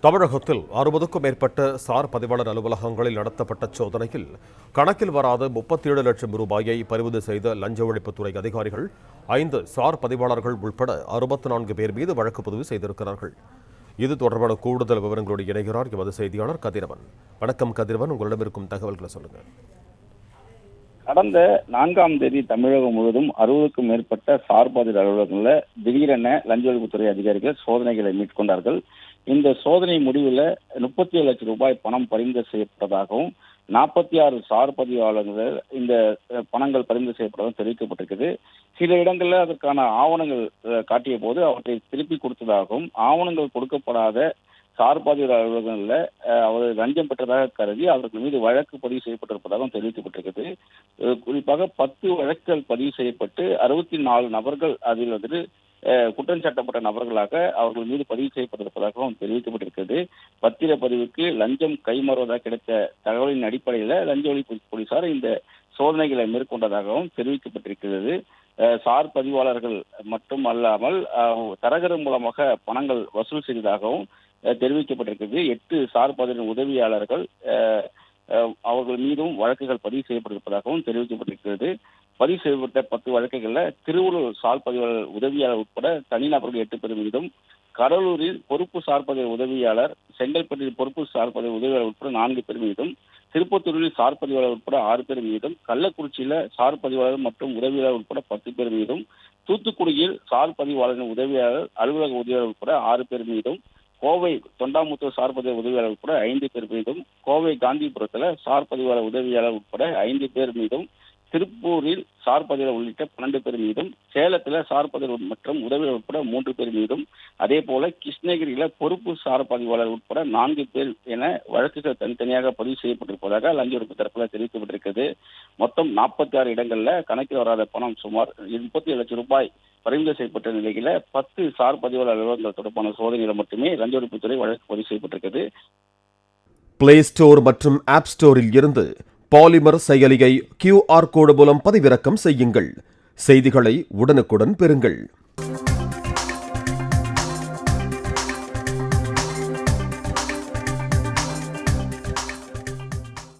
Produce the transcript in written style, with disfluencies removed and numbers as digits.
தமிழகத்தில் 60க்கும் மேற்பட்ட சார் பதிவாளர் அலுவலகங்களில் நடத்தப்பட்ட சோதனையில் கணக்கில் வராத 37 லட்சம் ரூபாயை பறிமுதல் செய்த லஞ்ச ஒழிப்புத்துறை அதிகாரிகள் 5 சார் பதிவாளர்கள் உட்பட 64 பேர் மீது வழக்கு பதிவு செய்திருக்கிறார்கள். இது தொடர்பான கூடுதல் விவரங்களோடு இணைகிறார் எமது செய்தியாளர் கதிரவன். வணக்கம் கதிரவன், உங்களிடம் இருக்கும் தகவல்களை சொல்லுங்கள். கடந்த 4ஆம் தேதி தமிழகம் முழுவதும் 60க்கும் மேற்பட்ட சார் பதிவாளர் அலுவலகங்களில் திடீரென லஞ்ச ஒழிப்புத்துறை அதிகாரிகள் சோதனைகளை மேற்கொண்டார்கள். இந்த சோதனை முடிவில் 37 லட்சம் ரூபாய் பணம் பறிமுதல் செய்யப்பட்டதாகவும் 46 சார் பதிவாளர்கள் இந்த பணங்கள் பறிமுதல் செய்யப்பட்டதாகவும் தெரிவிக்கப்பட்டிருக்கிறது. சில இடங்களில் அதற்கான ஆவணங்கள் காட்டிய போது அவற்றை திருப்பி கொடுத்ததாகவும், ஆவணங்கள் கொடுக்கப்படாத சார் பதிவாளர் அலுவலகங்களில் அவர் லஞ்சம் பெற்றதாக கருதி அவர்கள் மீது வழக்கு பதிவு செய்யப்பட்டிருப்பதாகவும் தெரிவிக்கப்பட்டிருக்கிறது. குறிப்பாக 10 வழக்குகள் பதிவு செய்யப்பட்டு 64 நபர்கள் அதில் குற்றம் சாட்டப்பட்ட நபர்களாக அவர்கள் மீது பதிவு செய்யப்பட்டிருப்பதாகவும் தெரிவிக்கப்பட்டிருக்கிறது. பத்திரப்பதிவுக்கு லஞ்சம் கைமாறுவதாக கிடைத்த தகவலின் அடிப்படையில் லஞ்ச ஒழிப்பு போலீசார் இந்த சோதனைகளை மேற்கொண்டதாகவும் தெரிவிக்கப்பட்டிருக்கிறது. சார் பதிவாளர்கள் மட்டும் அல்லாமல் தரகர் மூலமாக பணங்கள் வசூல் செய்ததாகவும் தெரிவிக்கப்பட்டிருக்கிறது. 8 சார் பதிவு உதவியாளர்கள் அவர்கள் மீதும் வழக்குகள் பதிவு செய்யப்பட்டிருப்பதாகவும் தெரிவிக்கப்பட்டிருக்கிறது. பதிவு செய்யப்பட்ட 10 வழக்குகளில் திருவள்ளூர் சார் பதிவாளர் உதவியாளர் உட்பட தனிநபர்கள் 8 பேர் மீதும், கடலூரில் பொறுப்பு சார் பதிவு உதவியாளர், செங்கல்பட்டில் பொறுப்பு சார் பதிவு உதவியாளர் உட்பட 4 பேர் மீதும், திருப்பத்தூரில் சார் பதிவாளர் உட்பட 6 பேர் மீதும், கள்ளக்குறிச்சியில் சார் பதிவாளர் மற்றும் உதவியாளர் உட்பட 10 பேர் மீதும், தூத்துக்குடியில் சார் பதிவாளரின் உதவியாளர் அலுவலக உதவியாளர் உட்பட 6 பேர் மீதும், கோவை தொண்டாமுத்தூர் சார் பதிவு உதவியாளர் உட்பட 5 பேர் மீதும், கோவை காந்திபுரத்தில் சார் பதிவாளர் உதவியாளர் உட்பட 5 பேர் மீதும், திருப்பூரில் சார் பதிவாளர் உள்ளிட்ட 12 பேர் மீதும், சேலத்தில் சார் பதிவாளர் மற்றும் உதவியாளர் உட்பட 3 பேர் மீதும், அதே போல கிருஷ்ணகிரியில் பொறுப்பு சார் பதிவாளர் உட்பட 4 பேர் என வழக்குகள் தனித்தனியாக பதிவு செய்யப்பட்டிருப்பதாக லஞ்ச ஒழிப்பு தரப்பில் தெரிவிக்கப்பட்டிருக்கிறது. மொத்தம் 46 இடங்களில் கணக்கில் வராத பணம் சுமார் 37 லட்சம் ரூபாய் பறிமுதல் செய்யப்பட்ட நிலையில 10 சார் பதிவாளர் அலுவலகங்கள் தொடர்பான சோதனையில் மட்டுமே லஞ்ச ஒழிப்புத்துறை வழக்கு பதிவு செய்யப்பட்டிருக்கிறது. பிளே ஸ்டோர் மற்றும் ஆப் ஸ்டோரில் இருந்து பாலிமர் செயலியை QR கோடு மூலம் பதிவிறக்கம் செய்யுங்கள். செய்திகளை உடனுக்குடன் பெறுங்கள்.